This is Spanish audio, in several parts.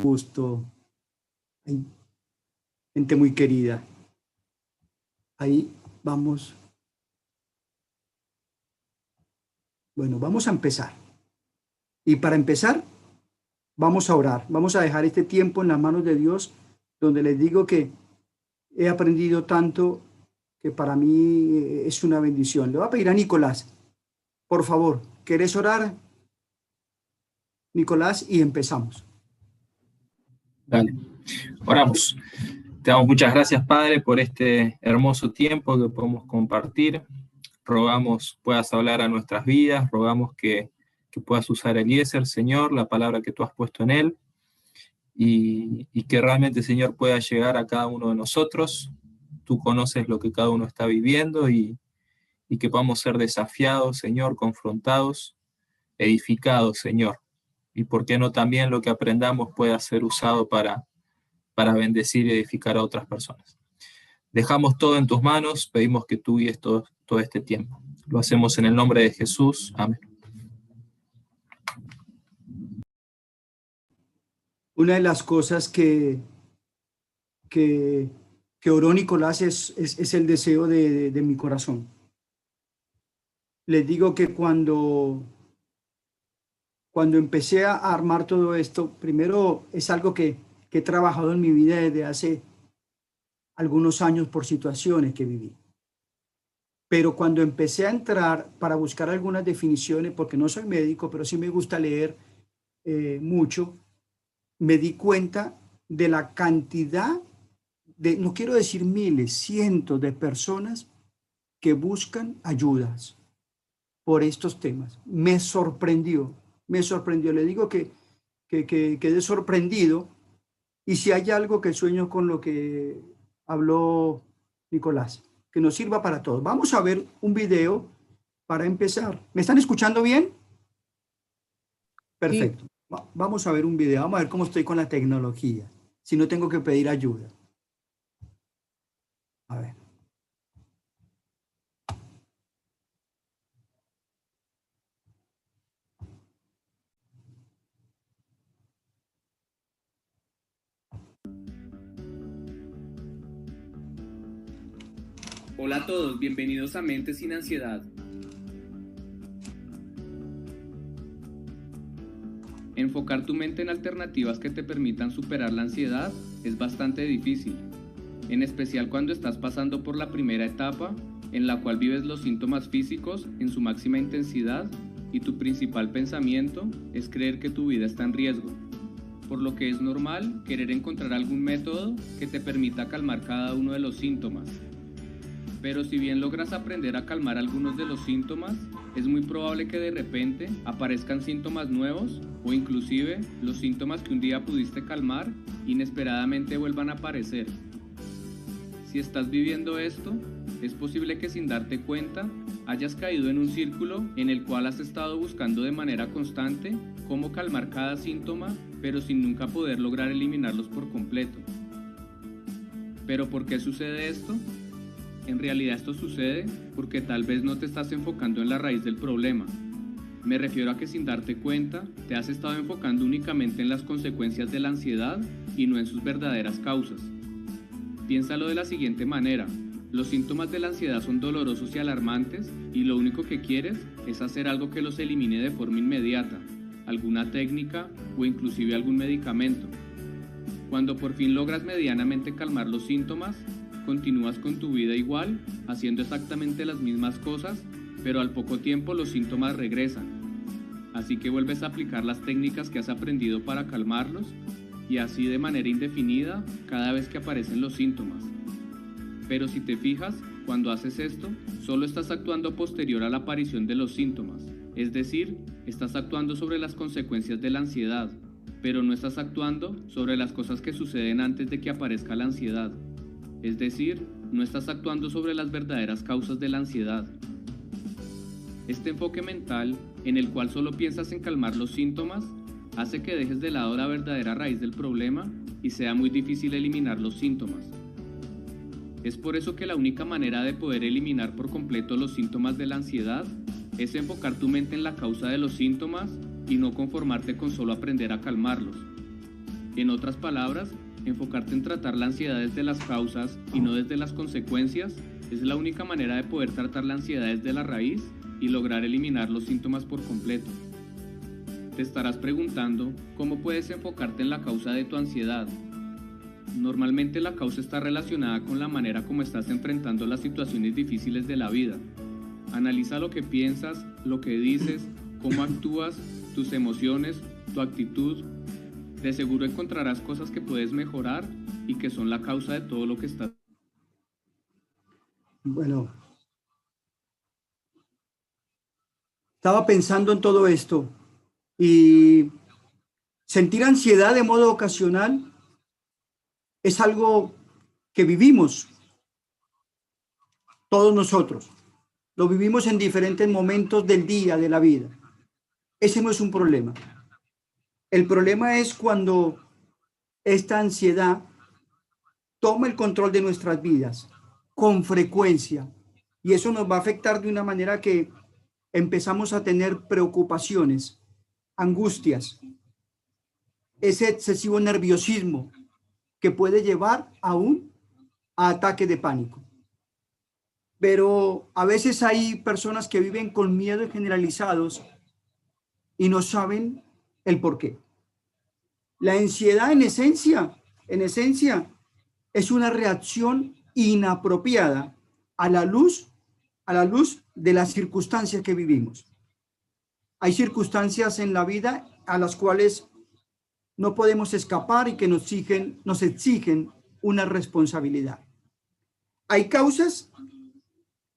gusto, hay gente muy querida. Ahí vamos. Bueno, vamos a empezar. Y para empezar, vamos a orar. Vamos a dejar este tiempo en las manos de Dios, donde les digo que he aprendido tanto que para mí es una bendición. Le voy a pedir a Nicolás, por favor, ¿querés orar, Nicolás? Y empezamos. Dale, oramos. Te damos muchas gracias, Padre, por este hermoso tiempo que podemos compartir. Rogamos puedas hablar a nuestras vidas, rogamos que puedas usar Eliezer, Señor, la palabra que tú has puesto en él, y que realmente, Señor, pueda llegar a cada uno de nosotros. Tú conoces lo que cada uno está viviendo y que podamos ser desafiados, Señor, confrontados, edificados, Señor. Y por qué no también lo que aprendamos pueda ser usado para bendecir y edificar a otras personas. Dejamos todo en tus manos, pedimos que tú guíes todo este tiempo. Lo hacemos en el nombre de Jesús. Amén. Una de las cosas que oró Nicolás es el deseo de mi corazón. Les digo que cuando empecé a armar todo esto, primero es algo que he trabajado en mi vida desde hace algunos años por situaciones que viví. Pero cuando empecé a entrar para buscar algunas definiciones, porque no soy médico, pero sí me gusta leer mucho, me di cuenta de la cantidad de, no quiero decir miles, cientos de personas que buscan ayudas por estos temas. Me sorprendió. Le digo que quedé sorprendido, y si hay algo que sueño con lo que habló Nicolás, que nos sirva para todos. Vamos a ver un video para empezar. ¿Me están escuchando bien? Perfecto. Sí. Vamos a ver un video, vamos a ver cómo estoy con la tecnología, si no tengo que pedir ayuda. A ver. Hola a todos, bienvenidos a Mente sin Ansiedad. Enfocar tu mente en alternativas que te permitan superar la ansiedad es bastante difícil, en especial cuando estás pasando por la primera etapa en la cual vives los síntomas físicos en su máxima intensidad y tu principal pensamiento es creer que tu vida está en riesgo, por lo que es normal querer encontrar algún método que te permita calmar cada uno de los síntomas. Pero si bien logras aprender a calmar algunos de los síntomas, es muy probable que de repente aparezcan síntomas nuevos o inclusive los síntomas que un día pudiste calmar inesperadamente vuelvan a aparecer. Si estás viviendo esto, es posible que sin darte cuenta hayas caído en un círculo en el cual has estado buscando de manera constante cómo calmar cada síntoma, pero sin nunca poder lograr eliminarlos por completo. ¿Pero por qué sucede esto? En realidad esto sucede porque tal vez no te estás enfocando en la raíz del problema. Me refiero a que sin darte cuenta, te has estado enfocando únicamente en las consecuencias de la ansiedad y no en sus verdaderas causas. Piénsalo de la siguiente manera: los síntomas de la ansiedad son dolorosos y alarmantes y lo único que quieres es hacer algo que los elimine de forma inmediata, alguna técnica o inclusive algún medicamento. Cuando por fin logras medianamente calmar los síntomas, continúas con tu vida igual, haciendo exactamente las mismas cosas, pero al poco tiempo los síntomas regresan. Así que vuelves a aplicar las técnicas que has aprendido para calmarlos, y así de manera indefinida cada vez que aparecen los síntomas. Pero si te fijas, cuando haces esto, solo estás actuando posterior a la aparición de los síntomas, es decir, estás actuando sobre las consecuencias de la ansiedad, pero no estás actuando sobre las cosas que suceden antes de que aparezca la ansiedad. Es decir, no estás actuando sobre las verdaderas causas de la ansiedad. Este enfoque mental, en el cual solo piensas en calmar los síntomas, hace que dejes de lado la verdadera raíz del problema y sea muy difícil eliminar los síntomas. Es por eso que la única manera de poder eliminar por completo los síntomas de la ansiedad es enfocar tu mente en la causa de los síntomas y no conformarte con solo aprender a calmarlos. En otras palabras, enfocarte en tratar la ansiedad desde las causas y no desde las consecuencias es la única manera de poder tratar la ansiedad desde la raíz y lograr eliminar los síntomas por completo. Te estarás preguntando cómo puedes enfocarte en la causa de tu ansiedad. Normalmente la causa está relacionada con la manera como estás enfrentando las situaciones difíciles de la vida. Analiza lo que piensas, lo que dices, cómo actúas, tus emociones, tu actitud. De seguro encontrarás cosas que puedes mejorar y que son la causa de todo lo que estás. Bueno, estaba pensando en todo esto y sentir ansiedad de modo ocasional es algo que vivimos todos nosotros. Lo vivimos en diferentes momentos del día, de la vida. Ese no es un problema. El problema es cuando esta ansiedad toma el control de nuestras vidas con frecuencia, y eso nos va a afectar de una manera que empezamos a tener preocupaciones, angustias, ese excesivo nerviosismo que puede llevar aún a ataque de pánico. Pero a veces hay personas que viven con miedos generalizados y no saben el por qué. La ansiedad en esencia es una reacción inapropiada a la luz de las circunstancias que vivimos. Hay circunstancias en la vida a las cuales no podemos escapar y que nos exigen una responsabilidad. Hay causas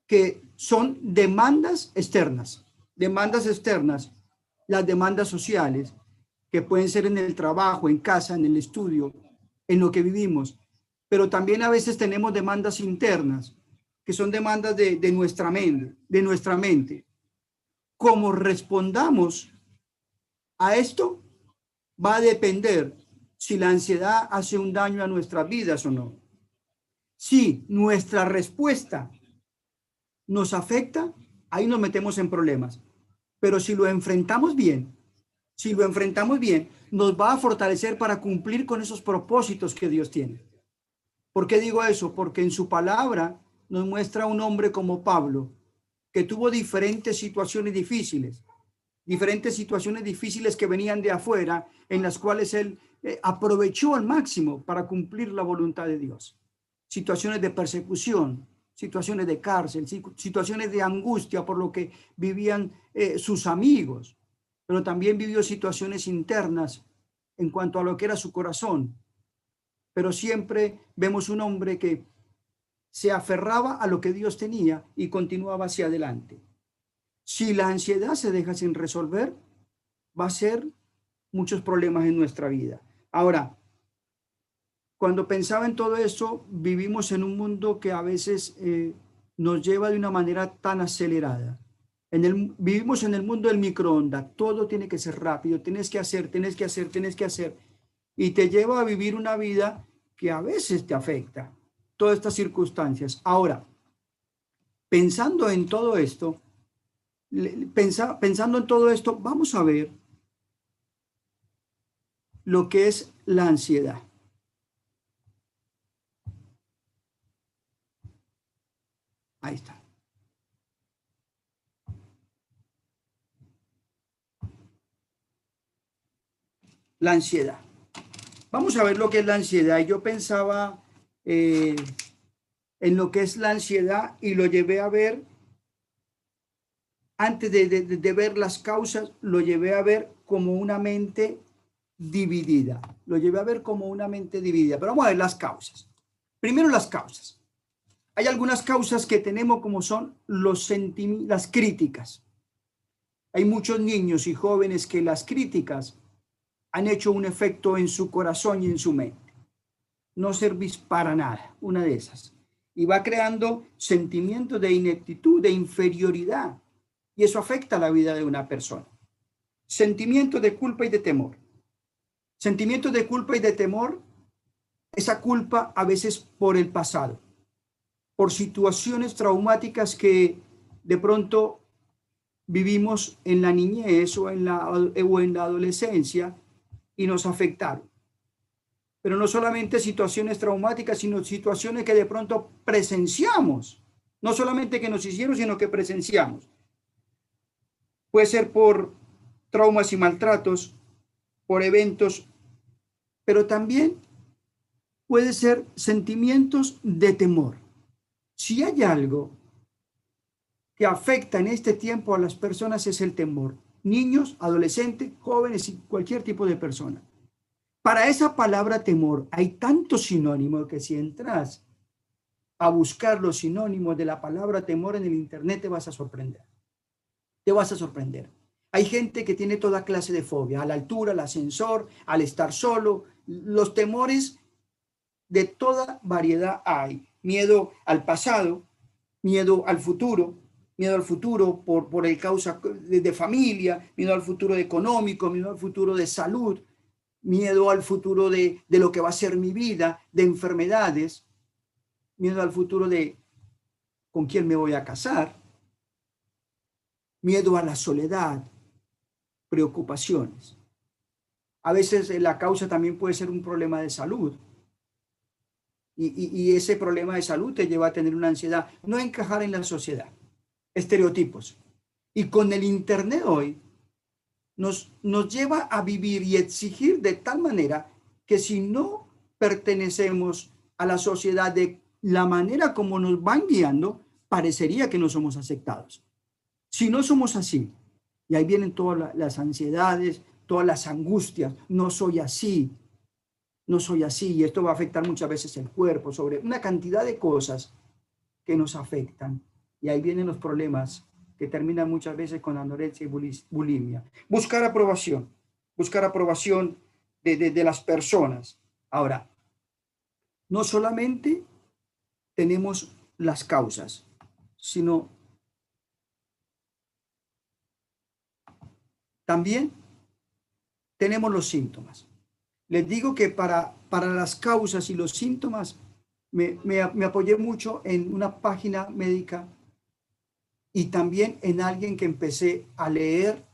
que son demandas externas, las demandas sociales, que pueden ser en el trabajo, en casa, en el estudio, en lo que vivimos, pero también a veces tenemos demandas internas, que son demandas de nuestra mente. Cómo respondamos a esto va a depender si la ansiedad hace un daño a nuestras vidas o no. Si nuestra respuesta nos afecta, ahí nos metemos en problemas. Pero si lo enfrentamos bien, nos va a fortalecer para cumplir con esos propósitos que Dios tiene. ¿Por qué digo eso? Porque en su palabra nos muestra un hombre como Pablo, que tuvo diferentes situaciones difíciles que venían de afuera, en las cuales él aprovechó al máximo para cumplir la voluntad de Dios. Situaciones de persecución, situaciones de cárcel, situaciones de angustia por lo que vivían sus amigos, pero también vivió situaciones internas en cuanto a lo que era su corazón. Pero siempre vemos un hombre que se aferraba a lo que Dios tenía y continuaba hacia adelante. Si la ansiedad se deja sin resolver, va a ser muchos problemas en nuestra vida. Ahora, cuando pensaba en todo eso, vivimos en un mundo que a veces nos lleva de una manera tan acelerada. Vivimos en el mundo del microondas, todo tiene que ser rápido, tienes que hacer, y te lleva a vivir una vida que a veces te afecta, todas estas circunstancias. Ahora, pensando en todo esto, vamos a ver lo que es la ansiedad. Ahí está. La ansiedad. Vamos a ver lo que es la ansiedad. Yo pensaba en lo que es la ansiedad y lo llevé a ver, antes de ver las causas, lo llevé a ver como una mente dividida. Pero vamos a ver las causas. Primero las causas. Hay algunas causas que tenemos como son las críticas. Hay muchos niños y jóvenes que las críticas han hecho un efecto en su corazón y en su mente. No servís para nada, una de esas. Y va creando sentimientos de ineptitud, de inferioridad. Y eso afecta la vida de una persona. Sentimientos de culpa y de temor. Sentimientos de culpa y de temor, esa culpa a veces por el pasado, por situaciones traumáticas que de pronto vivimos en la niñez o en la adolescencia y nos afectaron. pero no solamente situaciones traumáticas, sino situaciones que de pronto presenciamos. No solamente que nos hicieron, sino que presenciamos. Puede ser por traumas y maltratos, por eventos, pero también puede ser sentimientos de temor. Si hay algo que afecta en este tiempo a las personas es el temor. Niños, adolescentes, jóvenes y cualquier tipo de persona. Para esa palabra temor hay tantos sinónimos que si entras a buscar los sinónimos de la palabra temor en el internet te vas a sorprender. Te vas a sorprender. Hay gente que tiene toda clase de fobia, a la altura, al ascensor, al estar solo. Los temores de toda variedad hay. Miedo al pasado, miedo al futuro por el causa de familia, miedo al futuro económico, miedo al futuro de salud, miedo al futuro de lo que va a ser mi vida, de enfermedades, miedo al futuro de con quién me voy a casar, miedo a la soledad, preocupaciones. A veces la causa también puede ser un problema de salud. Y ese problema de salud te lleva a tener una ansiedad, no encajar en la sociedad, estereotipos. Y con el internet hoy nos lleva a vivir y exigir de tal manera que si no pertenecemos a la sociedad de la manera como nos van guiando, parecería que no somos aceptados. Si no somos así, y ahí vienen todas las ansiedades, todas las angustias, no soy así, y esto va a afectar muchas veces el cuerpo, sobre una cantidad de cosas que nos afectan. Y ahí vienen los problemas que terminan muchas veces con anorexia y bulimia. Buscar aprobación de las personas. Ahora, no solamente tenemos las causas, sino también tenemos los síntomas. Les digo que para las causas y los síntomas me apoyé mucho en una página médica y también en alguien que empecé a leer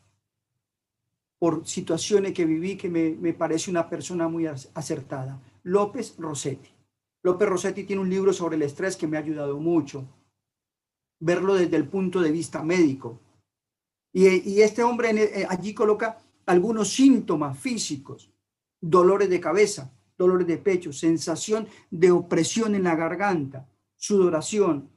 por situaciones que viví, que me parece una persona muy acertada. López Rossetti. López Rossetti tiene un libro sobre el estrés que me ha ayudado mucho. Verlo desde el punto de vista médico. Y este hombre allí coloca algunos síntomas físicos. Dolores de cabeza, dolores de pecho, sensación de opresión en la garganta, sudoración,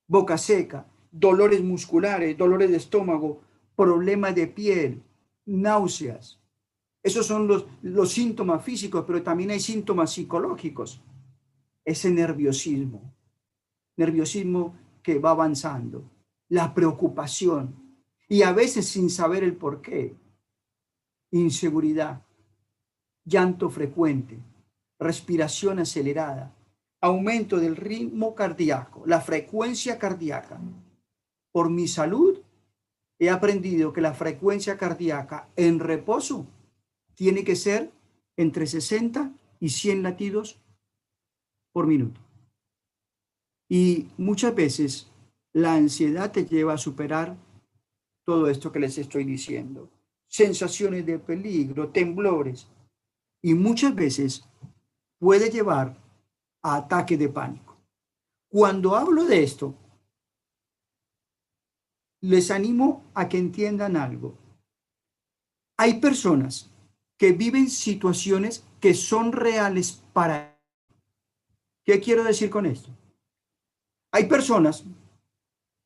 boca seca, dolores musculares, dolores de estómago, problemas de piel, náuseas. Esos son los síntomas físicos, pero también hay síntomas psicológicos. Ese nerviosismo que va avanzando, la preocupación, y a veces sin saber el por qué, inseguridad, llanto frecuente, respiración acelerada, aumento del ritmo cardíaco, la frecuencia cardíaca. Por mi salud, he aprendido que la frecuencia cardíaca en reposo tiene que ser entre 60 y 100 latidos por minuto. Y muchas veces la ansiedad te lleva a superar todo esto que les estoy diciendo. Sensaciones de peligro, temblores. Y muchas veces puede llevar a ataque de pánico. Cuando hablo de esto, les animo a que entiendan algo. Hay personas que viven situaciones que son reales para ellos. ¿Qué quiero decir con esto? Hay personas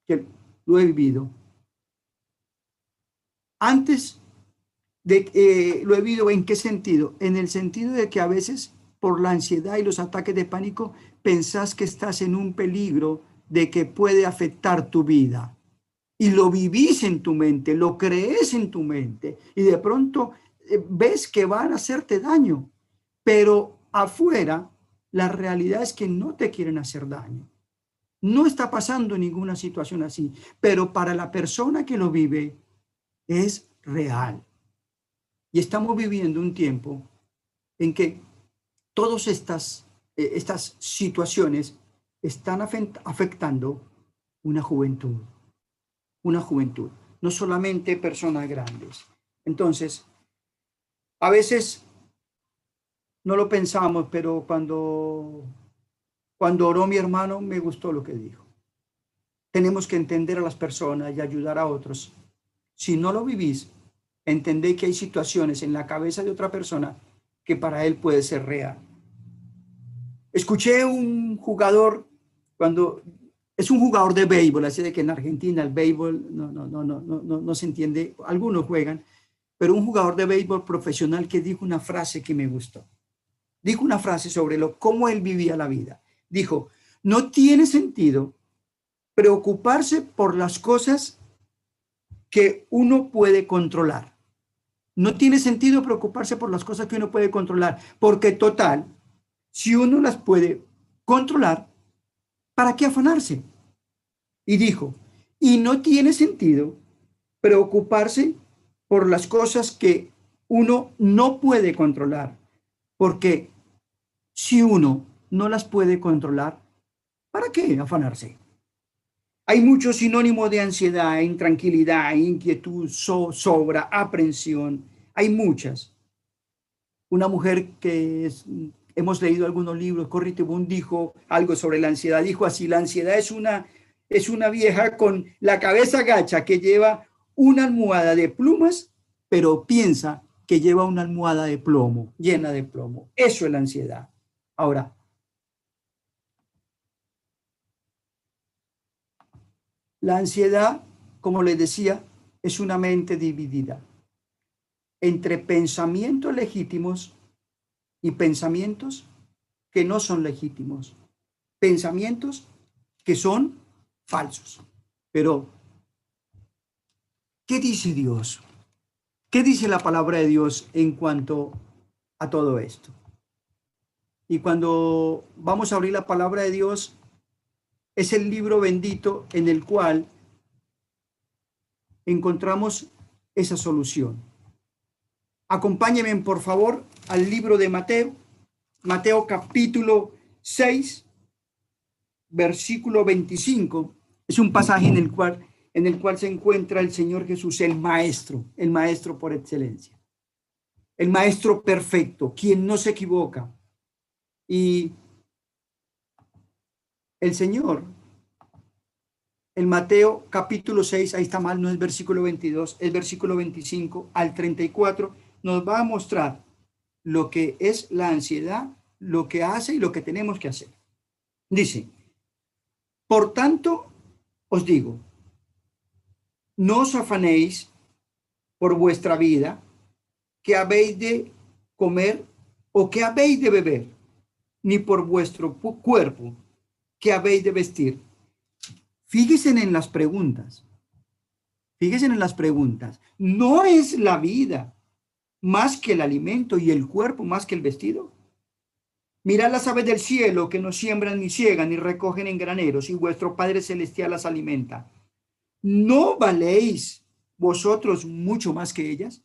que lo he vivido. Antes lo he vivido, ¿en qué sentido? En el sentido de que a veces por la ansiedad y los ataques de pánico pensás que estás en un peligro de que puede afectar tu vida. Y lo vivís en tu mente, lo crees en tu mente y de pronto ves que van a hacerte daño. Pero afuera, la realidad es que no te quieren hacer daño. No está pasando ninguna situación así, pero para la persona que lo vive es real. Y estamos viviendo un tiempo en que todas estas situaciones están afectando una juventud, no solamente personas grandes. Entonces, a veces no lo pensamos, pero cuando oró mi hermano, me gustó lo que dijo. Tenemos que entender a las personas y ayudar a otros. Si no lo vivís, entendé que hay situaciones en la cabeza de otra persona que para él puede ser real. Escuché un jugador, cuando es un jugador de béisbol, así de que en Argentina el béisbol no se entiende, algunos juegan, pero un jugador de béisbol profesional que dijo una frase que me gustó. Dijo una frase sobre cómo él vivía la vida. Dijo, no tiene sentido preocuparse por las cosas que uno puede controlar. No tiene sentido preocuparse por las cosas que uno puede controlar, porque total, si uno las puede controlar, ¿para qué afanarse? Y dijo, y no tiene sentido preocuparse por las cosas que uno no puede controlar, porque si uno no las puede controlar, ¿para qué afanarse? Hay muchos sinónimos de ansiedad, intranquilidad, inquietud, sobra, aprensión. Hay muchas. Una mujer hemos leído algunos libros, Corrie ten Boom, dijo algo sobre la ansiedad. Dijo así, la ansiedad es una vieja con la cabeza gacha que lleva una almohada de plumas, pero piensa que lleva una almohada de plomo, llena de plomo. Eso es la ansiedad. Ahora, la ansiedad, como les decía, es una mente dividida entre pensamientos legítimos y pensamientos que no son legítimos, pensamientos que son falsos. Pero, ¿qué dice Dios? ¿Qué dice la palabra de Dios en cuanto a todo esto? Y cuando vamos a abrir la palabra de Dios, es el libro bendito en el cual encontramos esa solución. Acompáñenme, por favor, al libro de Mateo, Mateo capítulo 6, versículo 25. Es un pasaje en el cual se encuentra el Señor Jesús, el maestro por excelencia, el maestro perfecto, quien no se equivoca. Y el Señor, en Mateo capítulo 6, ahí está mal, no es versículo 22, es versículo 25 al 34, nos va a mostrar lo que es la ansiedad, lo que hace y lo que tenemos que hacer. Dice, por tanto, os digo, no os afanéis por vuestra vida, que habéis de comer o que habéis de beber, ni por vuestro cuerpo, que habéis de vestir. Fíjense en las preguntas. Fíjense en las preguntas. ¿No es la vida más que el alimento y el cuerpo más que el vestido? Mirad las aves del cielo, que no siembran ni ciegan ni recogen en graneros, y vuestro Padre Celestial las alimenta. ¿No valéis vosotros mucho más que ellas?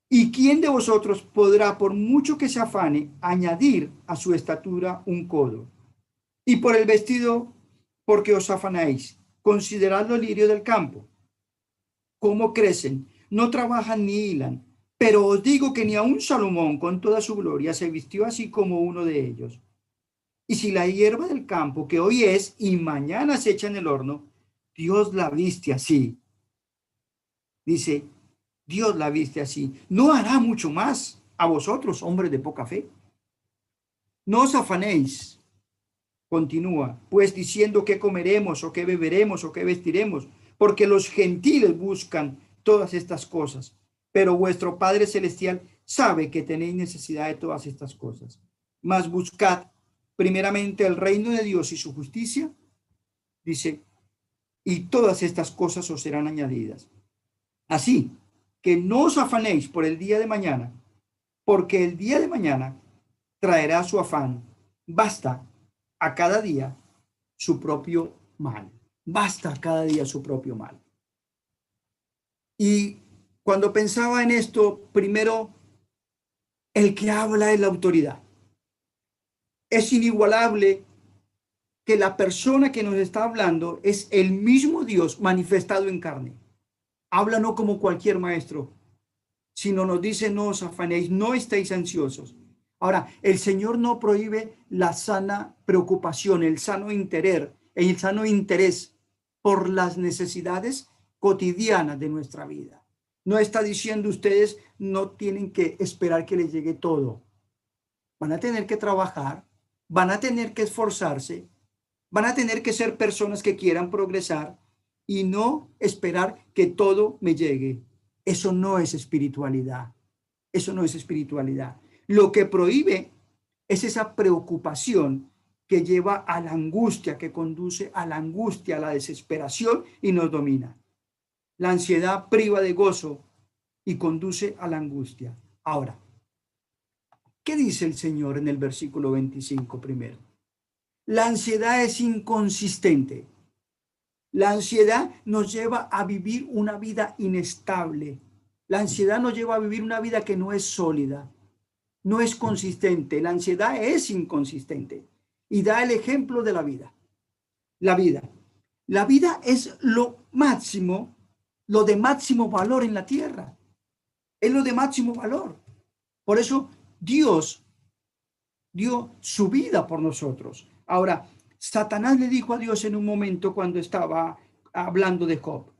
¿Y quién de vosotros podrá, por mucho que se afane, añadir a su estatura un codo? Y por el vestido, ¿por qué os afanáis? Considerad los lirios del campo, cómo crecen, no trabajan ni hilan. Pero os digo que ni aun Salomón, con toda su gloria, se vistió así como uno de ellos. Y si la hierba del campo, que hoy es y mañana se echa en el horno, Dios la viste así. Dice, Dios la viste así. ¿No hará mucho más a vosotros, hombres de poca fe? No os afanéis, continúa, pues diciendo qué comeremos o qué beberemos o qué vestiremos, porque los gentiles buscan todas estas cosas, pero vuestro Padre Celestial sabe que tenéis necesidad de todas estas cosas. Mas buscad primeramente el reino de Dios y su justicia, dice, y todas estas cosas os serán añadidas. Así que no os afanéis por el día de mañana, porque el día de mañana traerá su afán. Basta a cada día su propio mal. Basta a cada día su propio mal. Y cuando pensaba en esto, primero, el que habla es la autoridad. Es inigualable que la persona que nos está hablando es el mismo Dios manifestado en carne. Habla no como cualquier maestro, sino nos dice, no os afanéis, no estéis ansiosos. Ahora, el Señor no prohíbe la sana preocupación, el sano interés por las necesidades cotidianas de nuestra vida. No está diciendo ustedes no tienen que esperar que les llegue todo. Van a tener que trabajar, van a tener que esforzarse, van a tener que ser personas que quieran progresar y no esperar que todo me llegue. Eso no es espiritualidad. Eso no es espiritualidad. Lo que prohíbe es esa preocupación que lleva a la angustia, que conduce a la angustia, a la desesperación y nos domina. La ansiedad priva de gozo y conduce a la angustia. Ahora, ¿qué dice el Señor en el versículo 25 primero? La ansiedad es inconsistente. La ansiedad nos lleva a vivir una vida inestable. La ansiedad nos lleva a vivir una vida que no es sólida, no es consistente. La ansiedad es inconsistente y da el ejemplo de la vida. La vida es lo máximo, lo de máximo valor en la tierra. Es lo de máximo valor. Por eso Dios dio su vida por nosotros. Ahora, Satanás le dijo a Dios en un momento cuando estaba hablando de Job,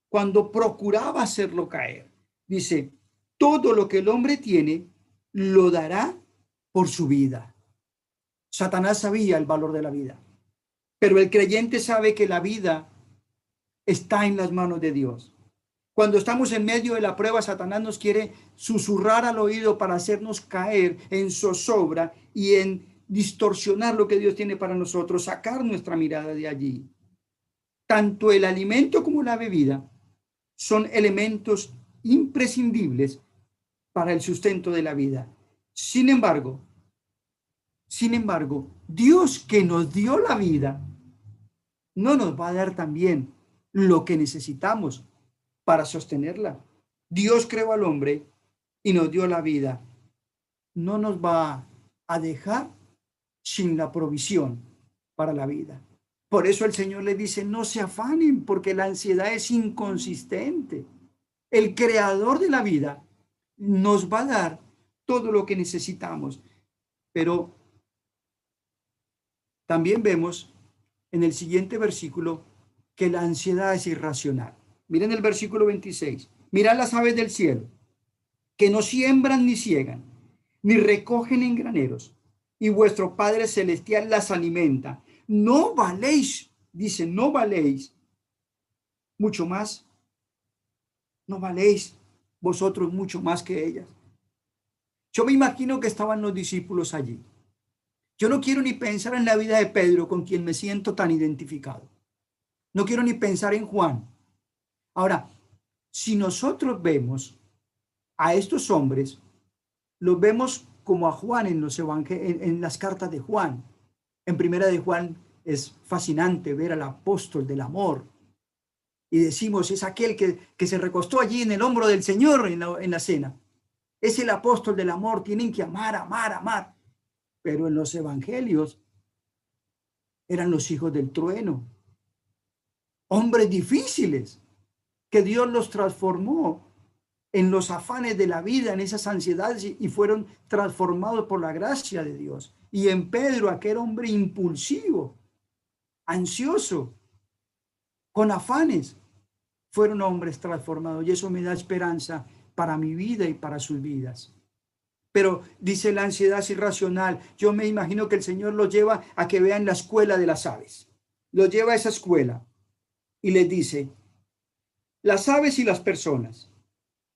cuando procuraba hacerlo caer, dice, todo lo que el hombre tiene lo dará por su vida. Satanás sabía el valor de la vida, pero el creyente sabe que la vida está en las manos de Dios. Cuando estamos en medio de la prueba, Satanás nos quiere susurrar al oído para hacernos caer en zozobra y en distorsionar lo que Dios tiene para nosotros, sacar nuestra mirada de allí. Tanto el alimento como la bebida son elementos imprescindibles para el sustento de la vida. Sin embargo, Dios que nos dio la vida, no nos va a dar también lo que necesitamos para sostenerla. Dios creó al hombre y nos dio la vida. No nos va a dejar sin la provisión para la vida. Por eso el Señor le dice, no se afanen, porque la ansiedad es inconsistente. El creador de la vida nos va a dar todo lo que necesitamos. Pero también vemos en el siguiente versículo que la ansiedad es irracional. Miren el versículo 26. Mirad las aves del cielo, que no siembran ni ciegan, ni recogen en graneros, y vuestro Padre Celestial las alimenta. No valéis, dice, no valéis mucho más. No valéis vosotros mucho más que ellas. Yo me imagino que estaban los discípulos allí. Yo no quiero ni pensar en la vida de Pedro, con quien me siento tan identificado. No quiero ni pensar en Juan. Ahora, si nosotros vemos a estos hombres, los vemos como a Juan en los evangelios, en las cartas de Juan. En primera de Juan es fascinante ver al apóstol del amor. Y decimos, es aquel que se recostó allí en el hombro del Señor en la cena. Es el apóstol del amor. Tienen que amar, amar, amar. Pero en los evangelios eran los hijos del trueno. Hombres difíciles que Dios los transformó en los afanes de la vida, en esas ansiedades, y fueron transformados por la gracia de Dios. Y en Pedro, aquel hombre impulsivo, ansioso, con afanes, fueron hombres transformados. Y eso me da esperanza para mi vida y para sus vidas. Pero dice, la ansiedad es irracional. Yo me imagino que el Señor los lleva a que vean la escuela de las aves. Los lleva a esa escuela y les dice, las aves y las personas.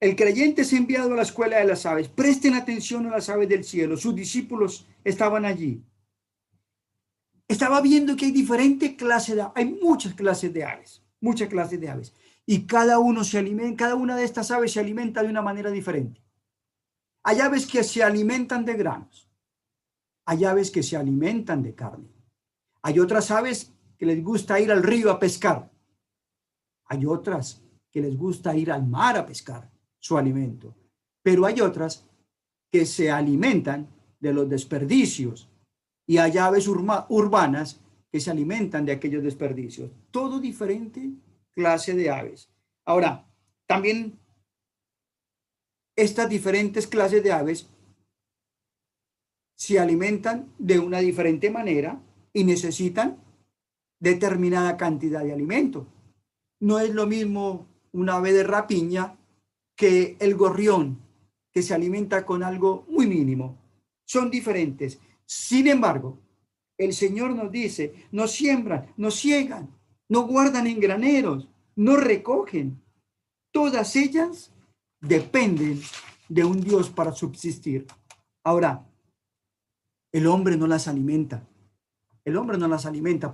El creyente es enviado a la escuela de las aves. Presten atención a las aves del cielo. Sus discípulos estaban allí. Estaba viendo que hay diferentes clases de aves. Hay muchas clases de aves. Muchas clases de aves. Y cada una de estas aves se alimenta de una manera diferente. Hay aves que se alimentan de granos. Hay aves que se alimentan de carne. Hay otras aves que les gusta ir al río a pescar. Hay otras que les gusta ir al mar a pescar su alimento. Pero hay otras que se alimentan de los desperdicios. Y hay aves urbanas que se alimentan de aquellos desperdicios. Todo diferente clase de aves. Ahora, también estas diferentes clases de aves se alimentan de una diferente manera y necesitan determinada cantidad de alimento. No es lo mismo un ave de rapiña que el gorrión, que se alimenta con algo muy mínimo. Son diferentes. Sin embargo, el Señor nos dice, no siembran, no ciegan, no guardan en graneros, no recogen. Todas ellas dependen de un Dios para subsistir. Ahora, el hombre no las alimenta. El hombre no las alimenta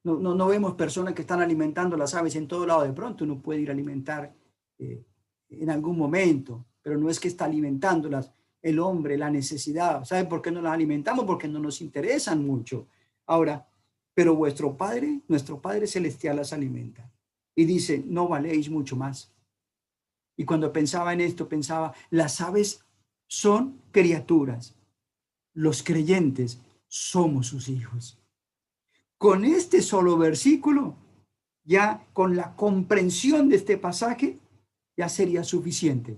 no vemos personas que están alimentando las aves en todo lado. De pronto uno puede ir a alimentar en algún momento, pero no es que está alimentándolas el hombre, la necesidad. ¿Sabe por qué no las alimentamos? Porque no nos interesan mucho. Ahora, pero nuestro Padre Celestial las alimenta. Y dice, no valéis mucho más. Y cuando pensaba en esto, pensaba, las aves son criaturas. Los creyentes somos sus hijos. Con este solo versículo, ya con la comprensión de este pasaje, ya sería suficiente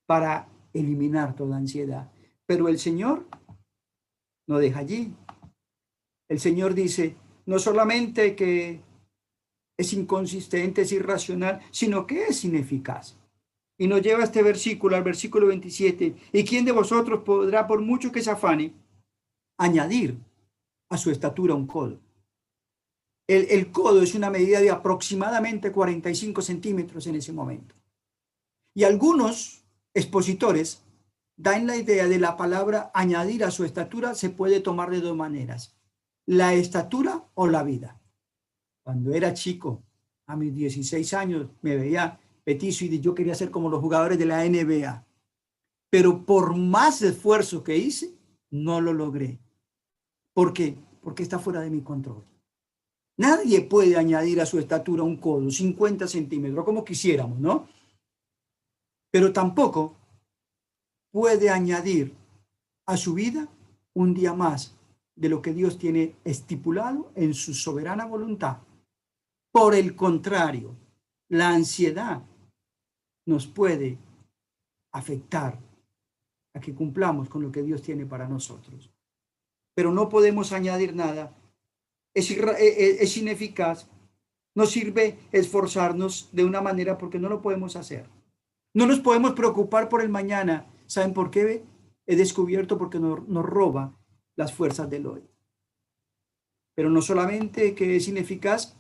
para eliminar toda ansiedad. Pero el Señor no deja allí. El Señor dice, no solamente que es inconsistente, es irracional, sino que es ineficaz. Y nos lleva este versículo, al versículo 27. ¿Y quién de vosotros podrá, por mucho que se afane, añadir a su estatura un codo? El codo es una medida de aproximadamente 45 centímetros en ese momento. Y algunos expositores dan la idea de la palabra añadir a su estatura se puede tomar de dos maneras: la estatura o la vida. Cuando era chico, a mis 16 años, me veía petizo y yo quería ser como los jugadores de la NBA. Pero por más esfuerzo que hice, no lo logré. ¿Por qué? Porque está fuera de mi control. Nadie puede añadir a su estatura un codo, 50 centímetros, como quisiéramos, ¿no? Pero tampoco puede añadir a su vida un día más de lo que Dios tiene estipulado en su soberana voluntad. Por el contrario, la ansiedad nos puede afectar a que cumplamos con lo que Dios tiene para nosotros. Pero no podemos añadir nada. Es ineficaz. No sirve esforzarnos de una manera porque no lo podemos hacer. No nos podemos preocupar por el mañana. ¿Saben por qué? He descubierto porque nos roba las fuerzas del hoy. Pero no solamente que es ineficaz,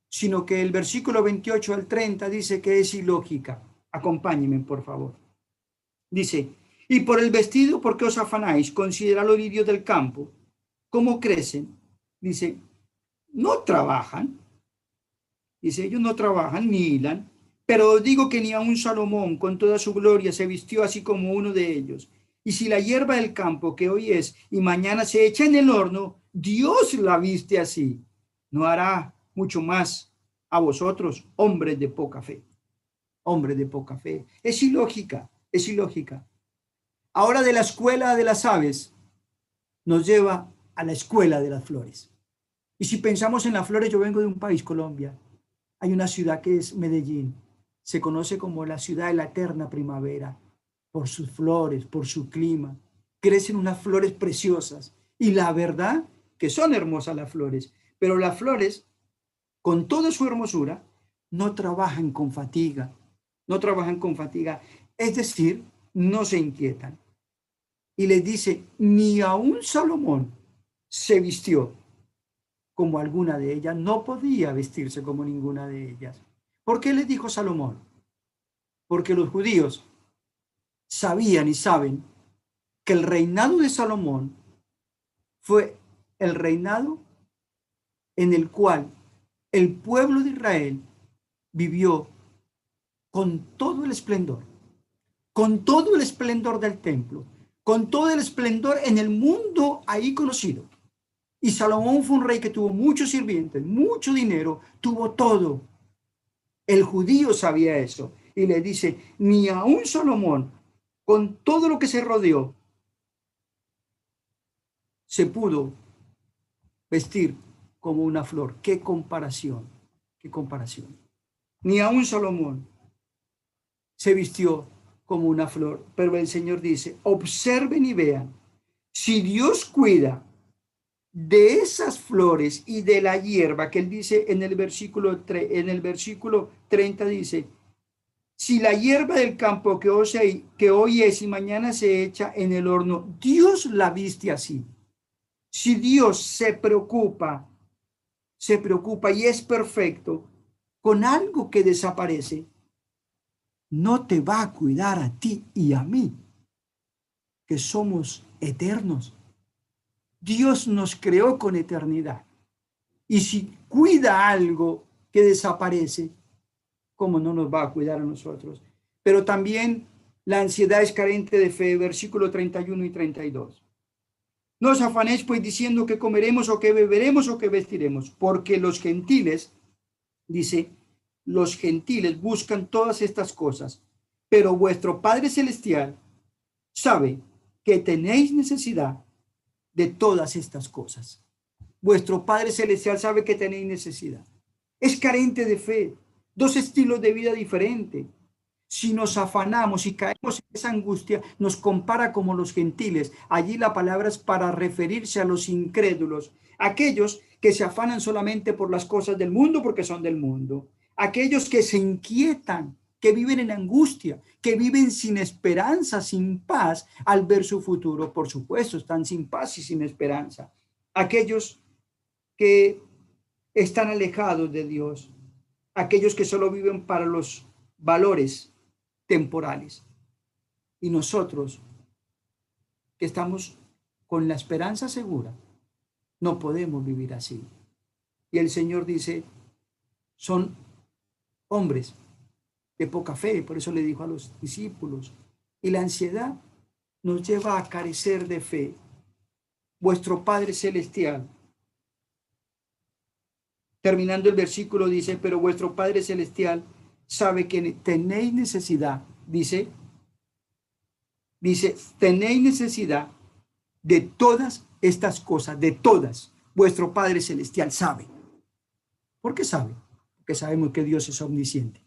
sino que el versículo 28 al 30 dice que es ilógica. Acompáñenme, por favor. Dice, y por el vestido, ¿por qué os afanáis? Considerad los lirios del campo, cómo crecen. Dice, no trabajan. Dice, ellos no trabajan ni hilan, pero os digo que ni aun Salomón con toda su gloria se vistió así como uno de ellos. Y si la hierba del campo que hoy es y mañana se echa en el horno, Dios la viste así, ¿no hará mucho más a vosotros, hombres de poca fe? Hombres de poca fe. Es ilógica, es ilógica. Ahora de la escuela de las aves nos lleva a la escuela de las flores. Y si pensamos en las flores, yo vengo de un país, Colombia. Hay una ciudad que es Medellín. Se conoce como la ciudad de la eterna primavera, por sus flores, por su clima. Crecen unas flores preciosas. Y la verdad que son hermosas las flores. Pero las flores, con toda su hermosura, no trabajan con fatiga. No trabajan con fatiga. Es decir, no se inquietan. Y les dice, ni aun Salomón se vistió como alguna de ellas, no podía vestirse como ninguna de ellas. ¿Por qué les dijo Salomón? Porque los judíos sabían y saben que el reinado de Salomón fue el reinado en el cual el pueblo de Israel vivió con todo el esplendor del templo, con todo el esplendor en el mundo ahí conocido. Y Salomón fue un rey que tuvo muchos sirvientes, mucho dinero, tuvo todo. El judío sabía eso y le dice, ni aun Salomón, con todo lo que se rodeó, se pudo vestir como una flor. ¡Qué comparación! ¡Qué comparación! Ni aun Salomón se vistió como una flor. Pero el Señor dice, observen y vean, si Dios cuida de esas flores y de la hierba, que él dice en el versículo 30 dice, si la hierba del campo que hoy es y mañana se echa en el horno, Dios la viste así. Si Dios se preocupa y es perfecto con algo que desaparece, no te va a cuidar a ti y a mí, que somos eternos. Dios nos creó con eternidad. Y si cuida algo que desaparece, ¿cómo no nos va a cuidar a nosotros? Pero también la ansiedad es carente de fe, versículo 31 y 32. No os afanéis pues diciendo que comeremos o que beberemos o que vestiremos, porque los gentiles, dice, los gentiles buscan todas estas cosas, pero vuestro Padre Celestial sabe que tenéis necesidad de todas estas cosas. Vuestro Padre Celestial sabe que tenéis necesidad. Es carente de fe, dos estilos de vida diferentes. Si nos afanamos y caemos en esa angustia, nos compara como los gentiles. Allí la palabra es para referirse a los incrédulos, aquellos que se afanan solamente por las cosas del mundo porque son del mundo, aquellos que se inquietan, que viven en angustia, que viven sin esperanza, sin paz al ver su futuro. Por supuesto, están sin paz y sin esperanza. Aquellos que están alejados de Dios, aquellos que solo viven para los valores temporales. Y nosotros, que estamos con la esperanza segura, no podemos vivir así. Y el Señor dice, son hombres de poca fe, por eso le dijo a los discípulos. Y la ansiedad nos lleva a carecer de fe. Vuestro Padre Celestial, terminando el versículo, dice, pero vuestro Padre Celestial sabe que tenéis necesidad, dice, tenéis necesidad de todas estas cosas, de todas. Vuestro Padre Celestial sabe. ¿Por qué sabe? Porque sabemos que Dios es omnisciente.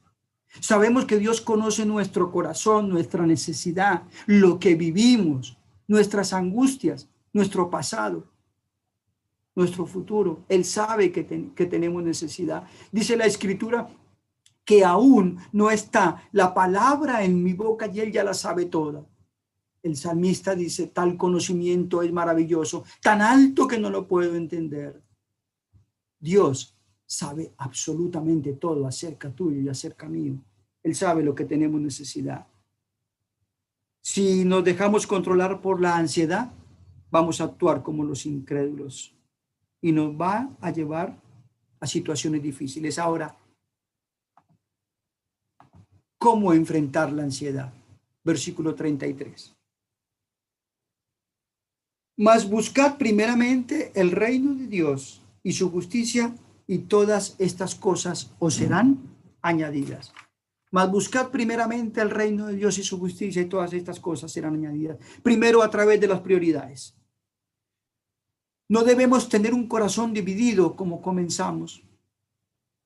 Sabemos que Dios conoce nuestro corazón, nuestra necesidad, lo que vivimos, nuestras angustias, nuestro pasado, nuestro futuro. Él sabe que tenemos necesidad. Dice la Escritura que aún no está la palabra en mi boca y Él ya la sabe toda. El salmista dice, tal conocimiento es maravilloso, tan alto que no lo puedo entender. Dios sabe absolutamente todo acerca tuyo y acerca mío. Él sabe lo que tenemos necesidad. Si nos dejamos controlar por la ansiedad, vamos a actuar como los incrédulos y nos va a llevar a situaciones difíciles. Ahora, ¿cómo enfrentar la ansiedad? Versículo 33. Mas buscad primeramente el reino de Dios y su justicia, y todas estas cosas os serán añadidas. Mas buscad primeramente el reino de Dios y su justicia, y todas estas cosas serán añadidas. Primero, a través de las prioridades. No debemos tener un corazón dividido como comenzamos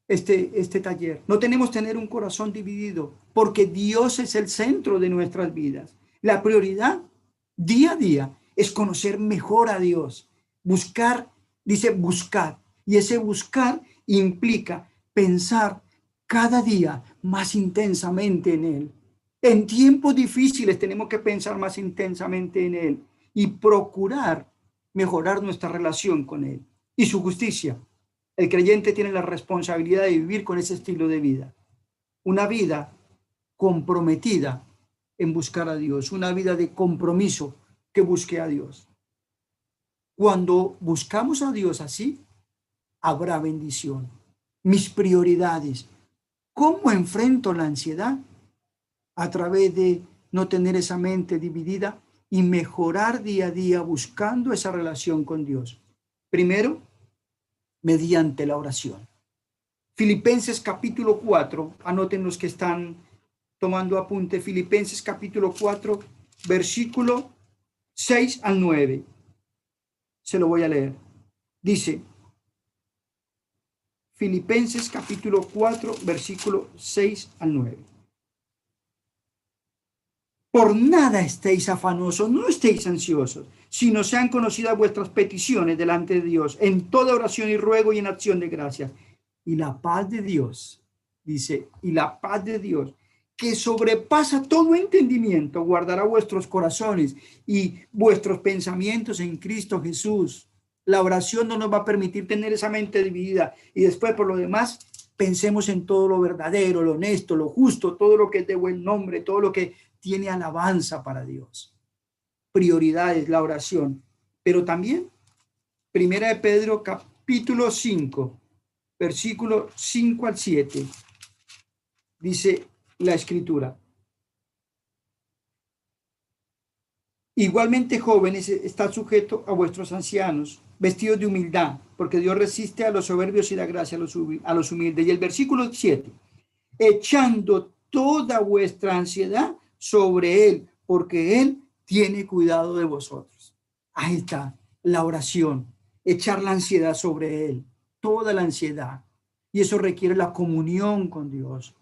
este taller. No tenemos que tener un corazón dividido porque Dios es el centro de nuestras vidas. La prioridad día a día es conocer mejor a Dios. Buscar, dice buscar. Y ese buscar implica pensar cada día más intensamente en Él. En tiempos difíciles tenemos que pensar más intensamente en Él y procurar mejorar nuestra relación con Él y su justicia. El creyente tiene la responsabilidad de vivir con ese estilo de vida. Una vida comprometida en buscar a Dios, una vida de compromiso que busque a Dios. Cuando buscamos a Dios así, habrá bendición. Mis prioridades. ¿Cómo enfrento la ansiedad? A través de no tener esa mente dividida y mejorar día a día buscando esa relación con Dios. Primero, mediante la oración. Filipenses capítulo 4, anoten los que están tomando apunte, Filipenses capítulo 4, versículo 6 al 9. Se lo voy a leer. Dice, Filipenses capítulo 4, versículo 6 al 9. Por nada estéis afanosos, no estéis ansiosos, sino sean conocidas vuestras peticiones delante de Dios, en toda oración y ruego y en acción de gracias. Y la paz de Dios, dice, y la paz de Dios, que sobrepasa todo entendimiento, guardará vuestros corazones y vuestros pensamientos en Cristo Jesús. La oración no nos va a permitir tener esa mente dividida. Y después, por lo demás, pensemos en todo lo verdadero, lo honesto, lo justo, todo lo que es de buen nombre, todo lo que tiene alabanza para Dios. Prioridades, la oración. Pero también, Primera de Pedro, capítulo 5, versículo 5 al 7, dice la Escritura. Igualmente, jóvenes, estad sujetos a vuestros ancianos, vestidos de humildad, porque Dios resiste a los soberbios y da gracia a los humildes. Y el versículo 7, echando toda vuestra ansiedad sobre Él, porque Él tiene cuidado de vosotros. Ahí está la oración, echar la ansiedad sobre Él, toda la ansiedad. Y eso requiere la comunión con Dios.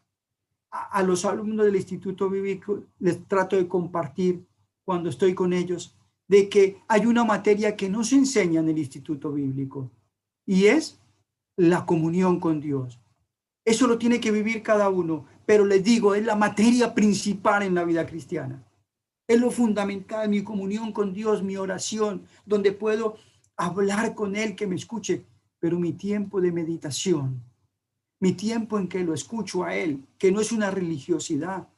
A los alumnos del Instituto Bíblico les trato de compartir cuando estoy con ellos, de que hay una materia que no se enseña en el Instituto Bíblico, y es la comunión con Dios. Eso lo tiene que vivir cada uno, pero les digo, es la materia principal en la vida cristiana. Es lo fundamental, mi comunión con Dios, mi oración, donde puedo hablar con Él, que me escuche, pero mi tiempo de meditación, mi tiempo en que lo escucho a Él, que no es una religiosidad,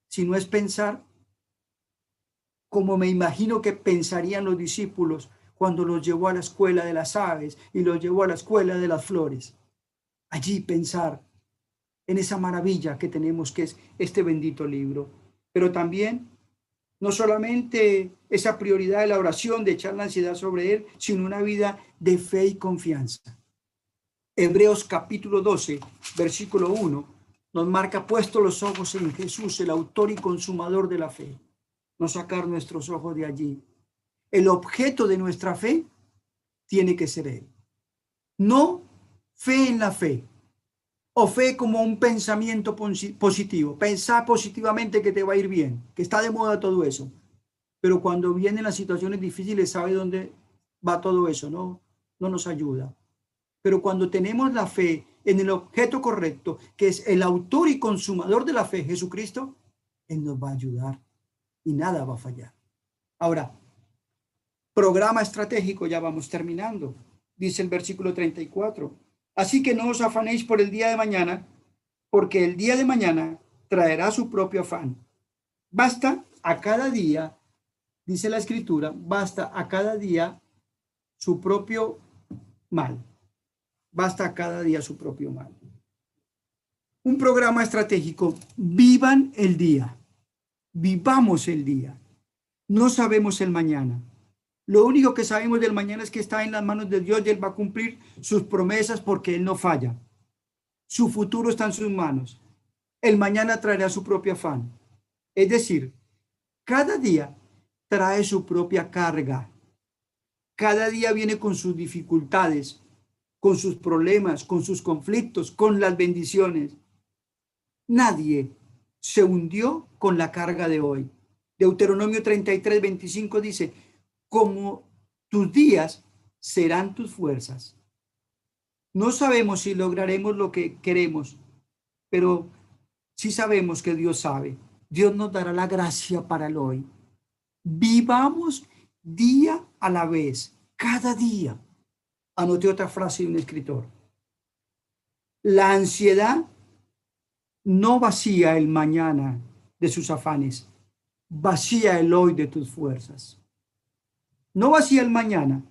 sino es pensar como me imagino que pensarían los discípulos cuando los llevó a la escuela de las aves y los llevó a la escuela de las flores. Allí pensar en esa maravilla que tenemos, que es este bendito libro. Pero también, no solamente esa prioridad de la oración, de echar la ansiedad sobre Él, sino una vida de fe y confianza. Hebreos capítulo 12, versículo 1, nos marca: puesto los ojos en Jesús, el autor y consumador de la fe. No sacar nuestros ojos de allí. El objeto de nuestra fe tiene que ser Él. No fe en la fe, o fe como un pensamiento positivo. Pensar positivamente que te va a ir bien, que está de moda todo eso. Pero cuando vienen las situaciones difíciles, ¿sabe dónde va todo eso? No nos ayuda. Pero cuando tenemos la fe en el objeto correcto, que es el autor y consumador de la fe, Jesucristo, Él nos va a ayudar. Y nada va a fallar. Ahora, programa estratégico, ya vamos terminando. Dice el versículo 34. Así que no os afanéis por el día de mañana, porque el día de mañana traerá su propio afán. Basta a cada día, dice la Escritura, basta a cada día su propio mal. Basta a cada día su propio mal. Un programa estratégico, vivan el día. Vivamos el día. No sabemos el mañana. Lo único que sabemos del mañana es que está en las manos de Dios y Él va a cumplir sus promesas porque Él no falla. Su futuro está en sus manos. El mañana traerá su propio afán. Es decir, cada día trae su propia carga. Cada día viene con sus dificultades, con sus problemas, con sus conflictos, con las bendiciones. Nadie se hundió con la carga de hoy. Deuteronomio 33, 25 dice: como tus días serán tus fuerzas. No sabemos si lograremos lo que queremos, pero sí sabemos que Dios sabe. Dios nos dará la gracia para el hoy. Vivamos día a la vez, cada día. Anoté otra frase de un escritor. La ansiedad no vacía el mañana de sus afanes, vacía el hoy de tus fuerzas. No vacía el mañana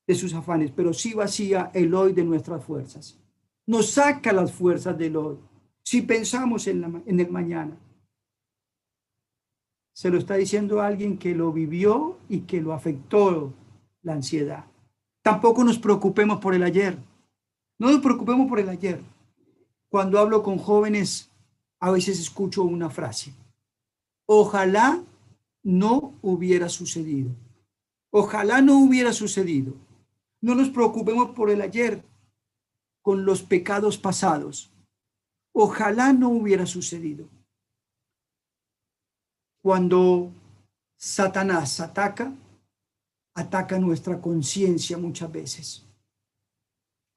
de sus afanes, pero sí vacía el hoy de nuestras fuerzas. Nos saca las fuerzas del hoy. Si pensamos en el mañana. Se lo está diciendo alguien que lo vivió y que lo afectó la ansiedad. Tampoco nos preocupemos por el ayer. No nos preocupemos por el ayer. Cuando hablo con jóvenes, a veces escucho una frase: ojalá no hubiera sucedido. Ojalá no hubiera sucedido. No nos preocupemos por el ayer con los pecados pasados. Ojalá no hubiera sucedido. Cuando Satanás ataca nuestra conciencia muchas veces.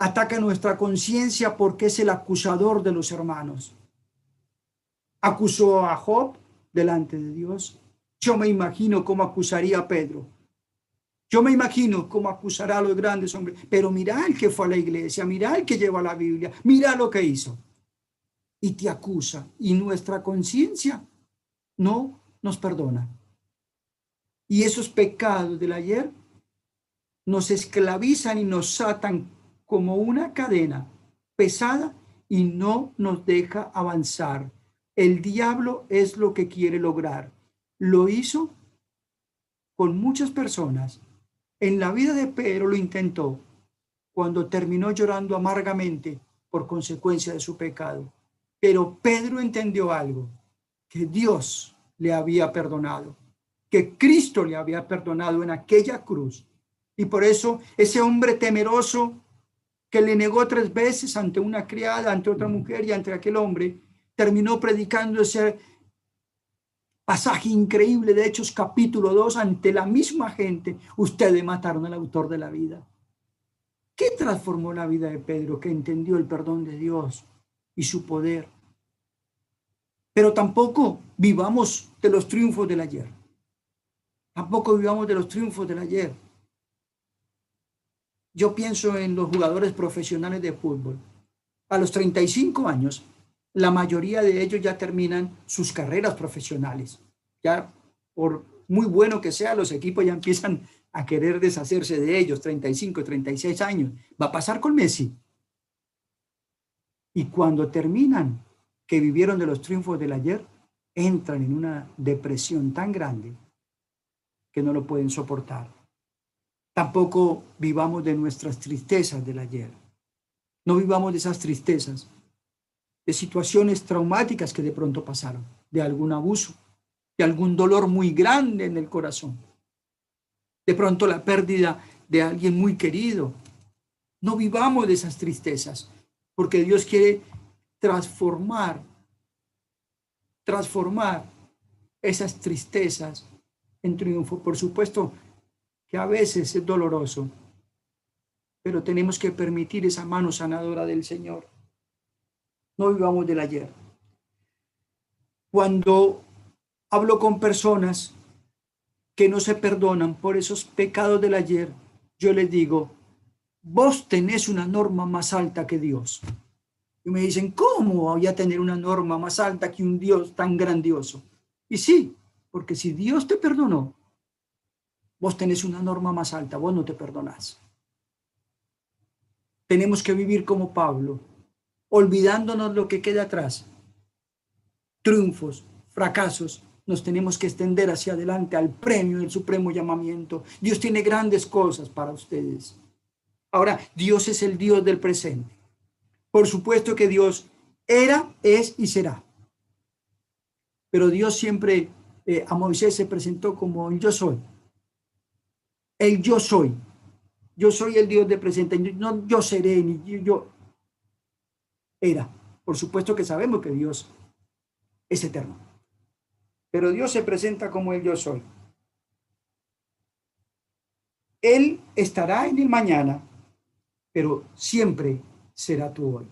Ataca nuestra conciencia porque es el acusador de los hermanos. Acusó a Job delante de Dios. Yo me imagino cómo acusaría a Pedro. Yo me imagino cómo acusará a los grandes hombres. Pero mira el que fue a la iglesia, mira el que lleva la Biblia, mira lo que hizo. Y te acusa. Y nuestra conciencia no nos perdona. Y esos pecados del ayer nos esclavizan y nos atan como una cadena pesada y no nos deja avanzar. El diablo es lo que quiere lograr. Lo hizo con muchas personas. En la vida de Pedro lo intentó cuando terminó llorando amargamente por consecuencia de su pecado. Pero Pedro entendió algo, que Dios le había perdonado, que Cristo le había perdonado en aquella cruz. Y por eso ese hombre temeroso que le negó 3 veces ante una criada, ante otra mujer y ante aquel hombre, terminó predicando ese pasaje increíble de Hechos capítulo 2 ante la misma gente. Ustedes mataron al autor de la vida. ¿Qué transformó la vida de Pedro? Que entendió el perdón de Dios y su poder. Pero tampoco vivamos de los triunfos del ayer. Tampoco vivamos de los triunfos del ayer. Yo pienso en los jugadores profesionales de fútbol. A los 35 años, la mayoría de ellos ya terminan sus carreras profesionales. Ya, por muy bueno que sea, los equipos ya empiezan a querer deshacerse de ellos, 35, 36 años. Va a pasar con Messi. Y cuando terminan, que vivieron de los triunfos del ayer, entran en una depresión tan grande que no lo pueden soportar. Tampoco vivamos de nuestras tristezas del ayer. No vivamos de esas tristezas, de situaciones traumáticas que de pronto pasaron, de algún abuso, de algún dolor muy grande en el corazón. De pronto la pérdida de alguien muy querido. No vivamos de esas tristezas, porque Dios quiere transformar esas tristezas en triunfo. Por supuesto que a veces es doloroso, pero tenemos que permitir esa mano sanadora del Señor. No vivamos del ayer. Cuando hablo con personas que no se perdonan por esos pecados del ayer, yo les digo, vos tenés una norma más alta que Dios. Y me dicen, ¿cómo voy a tener una norma más alta que un Dios tan grandioso? Y sí, porque si Dios te perdonó, vos tenés una norma más alta, vos no te perdonás. Tenemos que vivir como Pablo, olvidándonos lo que queda atrás. Triunfos, fracasos, nos tenemos que extender hacia adelante al premio del supremo llamamiento. Dios tiene grandes cosas para ustedes. Ahora, Dios es el Dios del presente. Por supuesto que Dios era, es y será. Pero Dios siempre a Moisés se presentó como el yo soy. El yo soy. Yo soy el Dios del presente. No yo seré, ni yo era. Por supuesto que sabemos que Dios es eterno. Pero Dios se presenta como el yo soy. Él estará en el mañana, pero siempre será tu hoy.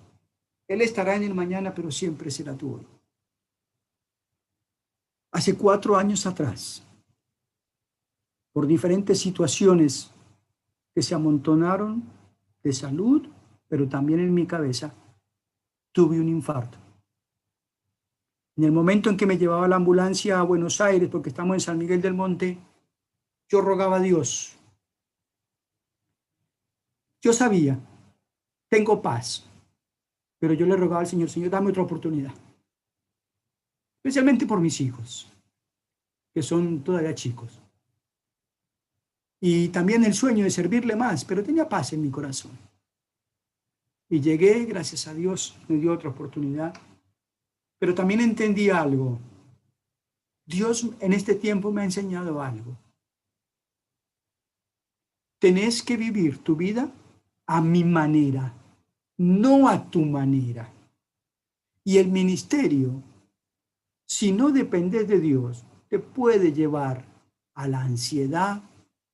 Él estará en el mañana, pero siempre será tu hoy. Hace 4 años atrás, por diferentes situaciones que se amontonaron de salud, pero también en mi cabeza, tuve un infarto. En el momento en que me llevaba la ambulancia a Buenos Aires, porque estamos en San Miguel del Monte, yo rogaba a Dios. Yo sabía, tengo paz, pero yo le rogaba al Señor, Señor, dame otra oportunidad. Especialmente por mis hijos, que son todavía chicos. Y también el sueño de servirle más, pero tenía paz en mi corazón. Y llegué, gracias a Dios, me dio otra oportunidad. Pero también entendí algo. Dios en este tiempo me ha enseñado algo. Tenés que vivir tu vida a mi manera, no a tu manera. Y el ministerio, si no dependes de Dios, te puede llevar a la ansiedad,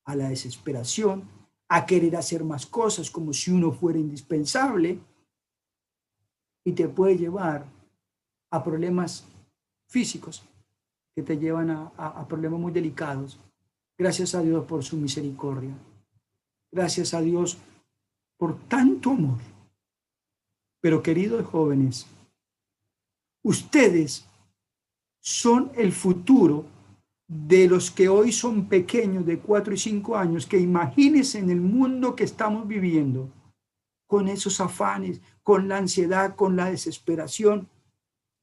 a la desesperación, a querer hacer más cosas como si uno fuera indispensable, y te puede llevar a problemas físicos que te llevan a problemas muy delicados. Gracias a Dios por su misericordia. Gracias a Dios por tanto amor. Pero queridos jóvenes, ustedes son el futuro de los que hoy son pequeños de 4 y 5 años, que imagínense en el mundo que estamos viviendo, con esos afanes, con la ansiedad, con la desesperación,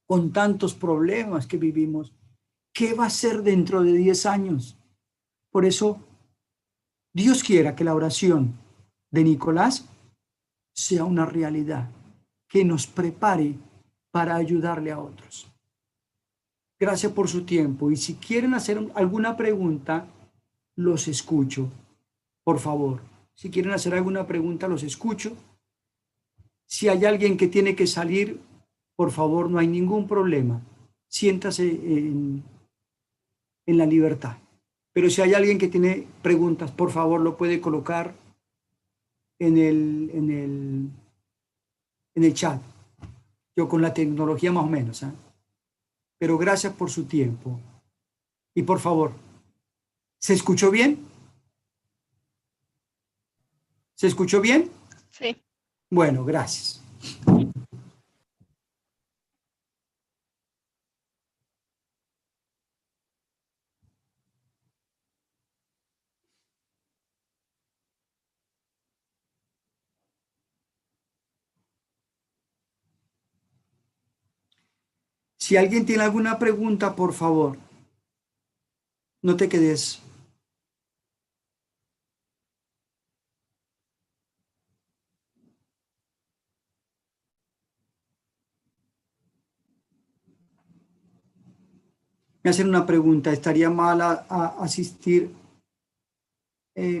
con tantos problemas que vivimos. ¿Qué va a ser dentro de 10 años? Por eso, Dios quiera que la oración de Nicolás sea una realidad, que nos prepare para ayudarle a otros. Gracias por su tiempo. Y si quieren hacer alguna pregunta, los escucho. Por favor, si quieren hacer alguna pregunta, los escucho. Si hay alguien que tiene que salir, por favor, no hay ningún problema. Siéntase en la libertad. Pero si hay alguien que tiene preguntas, por favor, lo puede colocar en el chat. Yo con la tecnología más o menos, ¿eh? Pero gracias por su tiempo. Y por favor, ¿se escuchó bien? ¿Se escuchó bien? Sí. Bueno, gracias. Si alguien tiene alguna pregunta, por favor, no te quedes. Me hacen una pregunta, ¿estaría mal a asistir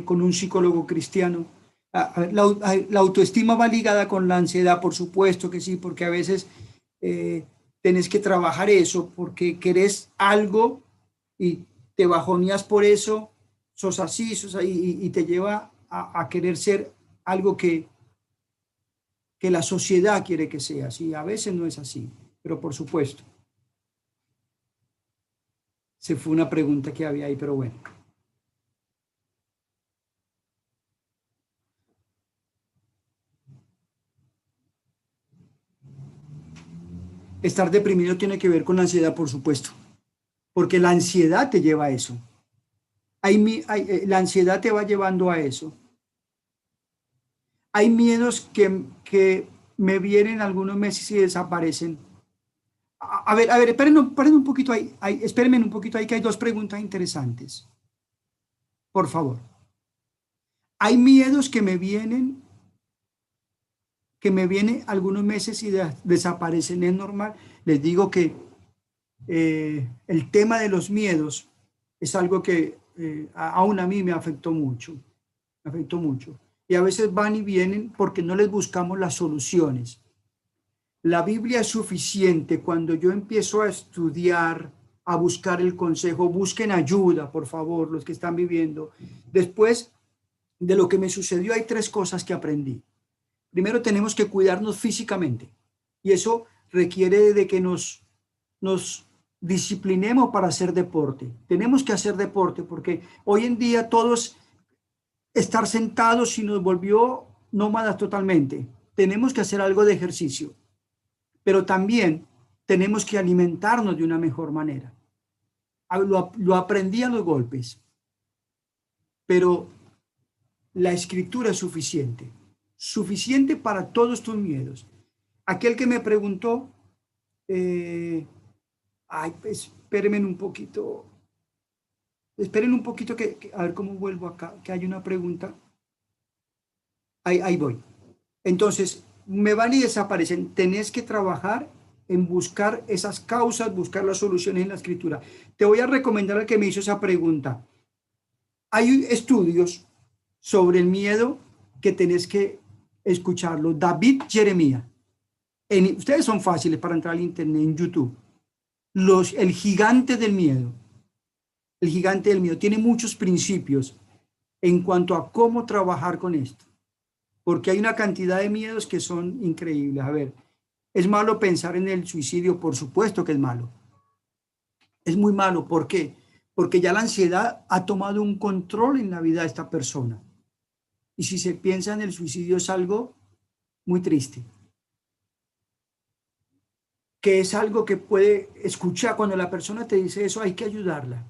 con un psicólogo cristiano? La autoestima va ligada con la ansiedad, por supuesto que sí, porque a veces tenés que trabajar eso, porque querés algo y te bajoneas por eso, sos así, y te lleva a querer ser algo que la sociedad quiere que sea así. A veces no es así, pero por supuesto. Se fue una pregunta que había ahí, pero bueno. Estar deprimido tiene que ver con la ansiedad, por supuesto, porque la ansiedad te lleva a eso. La ansiedad te va llevando a eso. Hay miedos que me vienen algunos meses y desaparecen. A ver, espérenme un poquito ahí, espérenme un poquito ahí, que hay dos preguntas interesantes. Por favor. Hay miedos que me vienen algunos meses y desaparecen, es normal. Les digo que el tema de los miedos es algo que aún a mí me afectó mucho. Y a veces van y vienen porque no les buscamos las soluciones. La Biblia es suficiente. Cuando yo empiezo a estudiar, a buscar el consejo, busquen ayuda, por favor, los que están viviendo. Después de lo que me sucedió, hay 3 cosas que aprendí. Primero, tenemos que cuidarnos físicamente, y eso requiere de que nos disciplinemos para hacer deporte. Tenemos que hacer deporte porque hoy en día todos estar sentados y nos volvió nómadas totalmente. Tenemos que hacer algo de ejercicio, pero también tenemos que alimentarnos de una mejor manera. Lo aprendí a los golpes, pero la escritura es suficiente para todos tus miedos. Aquel que me preguntó, esperen un poquito, a ver cómo vuelvo acá, que hay una pregunta. Ahí voy. Entonces, me van y desaparecen. Tenés que trabajar en buscar esas causas, buscar las soluciones en la escritura. Te voy a recomendar al que me hizo esa pregunta. Hay estudios sobre el miedo que tenés que escucharlo. David Jeremías. Ustedes son fáciles para entrar al internet, en YouTube. El gigante del miedo. El gigante del miedo tiene muchos principios en cuanto a cómo trabajar con esto, porque hay una cantidad de miedos que son increíbles. A ver, ¿es malo pensar en el suicidio? Por supuesto que es malo. Es muy malo. ¿Por qué? Porque ya la ansiedad ha tomado un control en la vida de esta persona. Y si se piensa en el suicidio es algo muy triste. Que es algo que puede escuchar cuando la persona te dice eso, hay que ayudarla.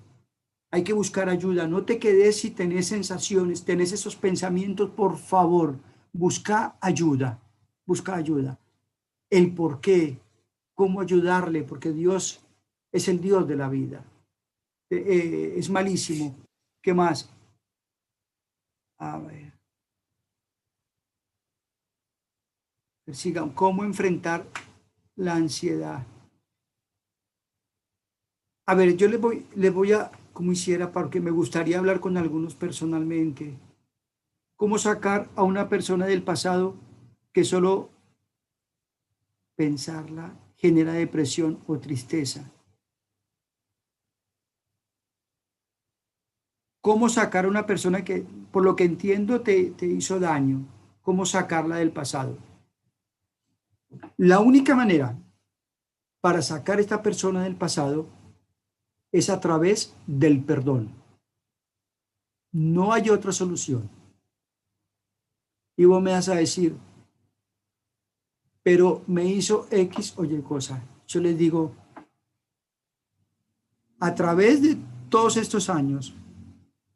Hay que buscar ayuda. No te quedes si tenés sensaciones, tenés esos pensamientos, por favor, busca ayuda. Busca ayuda. El por qué, cómo ayudarle, porque Dios es el Dios de la vida. Es malísimo. ¿Qué más? A ver. Sigan, ¿cómo enfrentar la ansiedad? A ver, yo les voy a, como hiciera, porque me gustaría hablar con algunos personalmente. ¿Cómo sacar a una persona del pasado que solo pensarla genera depresión o tristeza? ¿Cómo sacar a una persona que, por lo que entiendo, te hizo daño? ¿Cómo sacarla del pasado? La única manera para sacar a esta persona del pasado es a través del perdón. No hay otra solución. Y vos me vas a decir, pero me hizo X o Y cosa. Yo les digo, a través de todos estos años,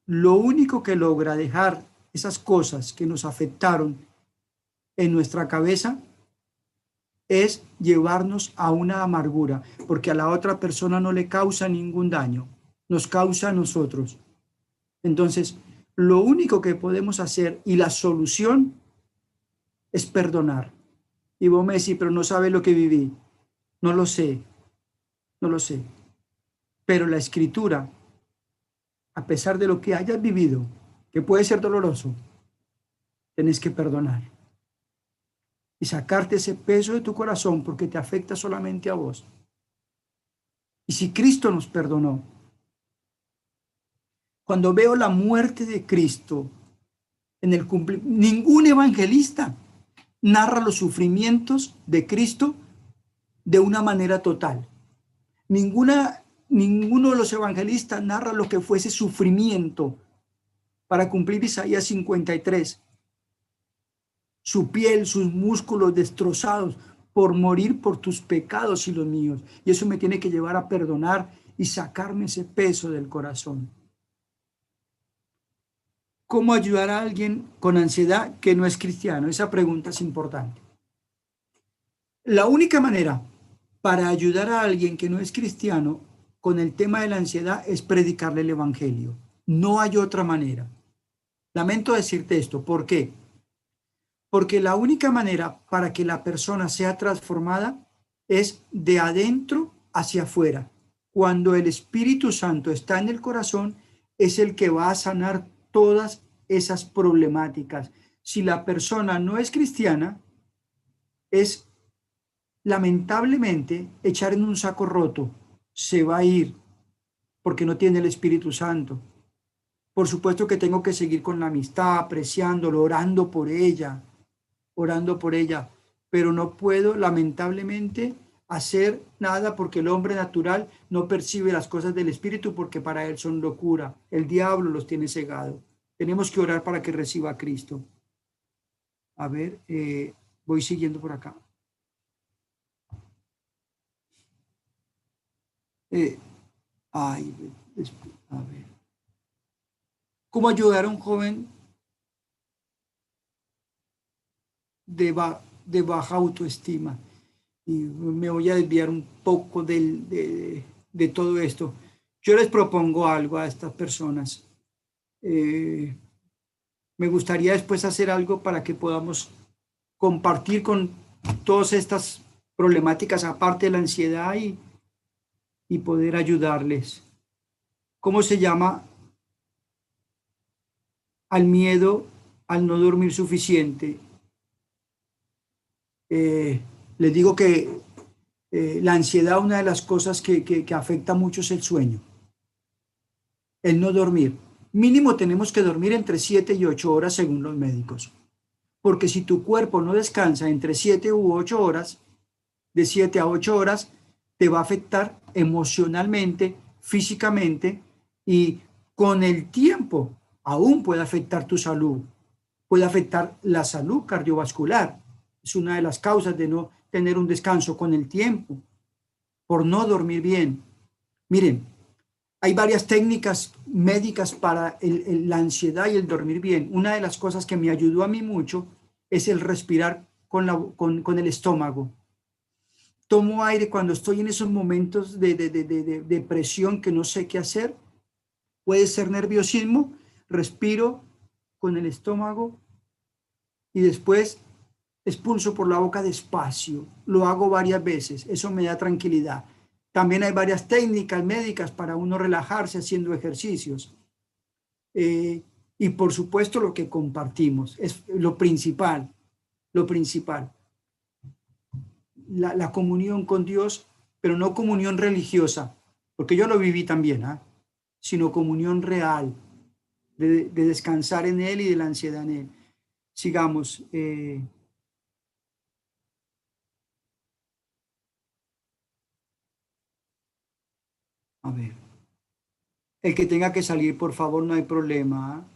lo único que logra dejar esas cosas que nos afectaron en nuestra cabeza es llevarnos a una amargura, porque a la otra persona no le causa ningún daño, nos causa a nosotros. Entonces, lo único que podemos hacer y la solución es perdonar. Y vos me decís, pero no sabes lo que viví. No lo sé, no lo sé. Pero la escritura, a pesar de lo que hayas vivido, que puede ser doloroso, tenés que perdonar. Y sacarte ese peso de tu corazón porque te afecta solamente a vos. Y si Cristo nos perdonó, cuando veo la muerte de Cristo en el cumplimiento, ningún evangelista narra los sufrimientos de Cristo de una manera total. Ninguno de los evangelistas narra lo que fuese sufrimiento para cumplir Isaías 53. Su piel, sus músculos destrozados por morir por tus pecados y los míos. Y eso me tiene que llevar a perdonar y sacarme ese peso del corazón. ¿Cómo ayudar a alguien con ansiedad que no es cristiano? Esa pregunta es importante. La única manera para ayudar a alguien que no es cristiano con el tema de la ansiedad es predicarle el evangelio. No hay otra manera. Lamento decirte esto. ¿Por qué? Porque la única manera para que la persona sea transformada es de adentro hacia afuera. Cuando el Espíritu Santo está en el corazón, es el que va a sanar todas esas problemáticas. Si la persona no es cristiana, es lamentablemente echar en un saco roto. Se va a ir porque no tiene el Espíritu Santo. Por supuesto que tengo que seguir con la amistad, apreciándolo, orando por ella, pero no puedo lamentablemente hacer nada porque el hombre natural no percibe las cosas del Espíritu porque para él son locura. El diablo los tiene cegado. Tenemos que orar para que reciba a Cristo. A ver, voy siguiendo por acá. A ver. ¿Cómo ayudar a un joven de baja autoestima? Y me voy a desviar un poco de todo esto. Yo les propongo algo a estas personas. Me gustaría después hacer algo para que podamos compartir con todas estas problemáticas, aparte de la ansiedad, y poder ayudarles. ¿Cómo se llama al miedo al no dormir suficiente? Les digo que la ansiedad, una de las cosas que afecta mucho es el sueño. el no dormir. Mínimo tenemos que dormir entre 7 y 8 horas según los médicos. Porque si tu cuerpo no descansa entre 7 u 8 horas, de 7 a 8 horas, te va a afectar emocionalmente, físicamente, y con el tiempo aún puede afectar tu salud. Puede afectar la salud cardiovascular. Es una de las causas de no tener un descanso con el tiempo, por no dormir bien. Miren, hay varias técnicas médicas para la ansiedad y el dormir bien. Una de las cosas que me ayudó a mí mucho es el respirar con el estómago. Tomo aire cuando estoy en esos momentos de depresión que no sé qué hacer. Puede ser nerviosismo. Respiro con el estómago y después expulso por la boca despacio. Lo hago varias veces. Eso me da tranquilidad. También hay varias técnicas médicas para uno relajarse haciendo ejercicios. Y por supuesto lo que compartimos es lo principal. Lo principal. La comunión con Dios, pero no comunión religiosa, porque yo lo viví también, sino comunión real, de descansar en Él y de la ansiedad en Él. Sigamos. A ver. El que tenga que salir, por favor, no hay problema.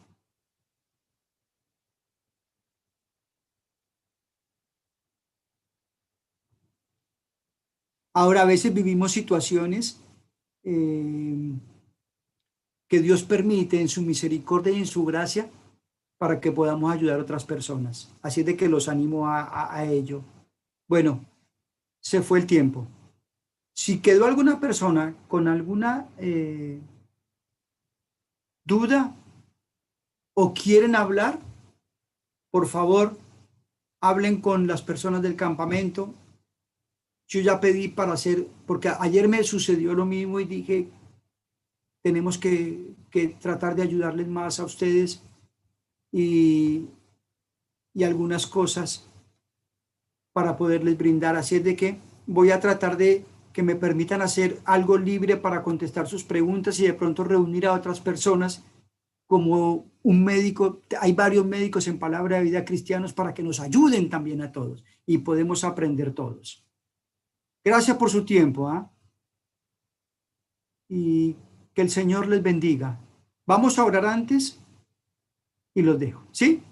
Ahora, a veces vivimos situaciones que Dios permite en su misericordia y en su gracia para que podamos ayudar a otras personas. Así es de que los animo a ello. Bueno, se fue el tiempo. Si quedó alguna persona con alguna duda o quieren hablar, por favor, hablen con las personas del campamento. Yo ya pedí para hacer, porque ayer me sucedió lo mismo y dije, tenemos que tratar de ayudarles más a ustedes y algunas cosas para poderles brindar. Así es de que voy a tratar de que me permitan hacer algo libre para contestar sus preguntas y de pronto reunir a otras personas como un médico. Hay varios médicos en Palabra de Vida cristianos para que nos ayuden también a todos y podemos aprender todos. Gracias por su tiempo, y que el Señor les bendiga. Vamos a orar antes y los dejo, ¿sí?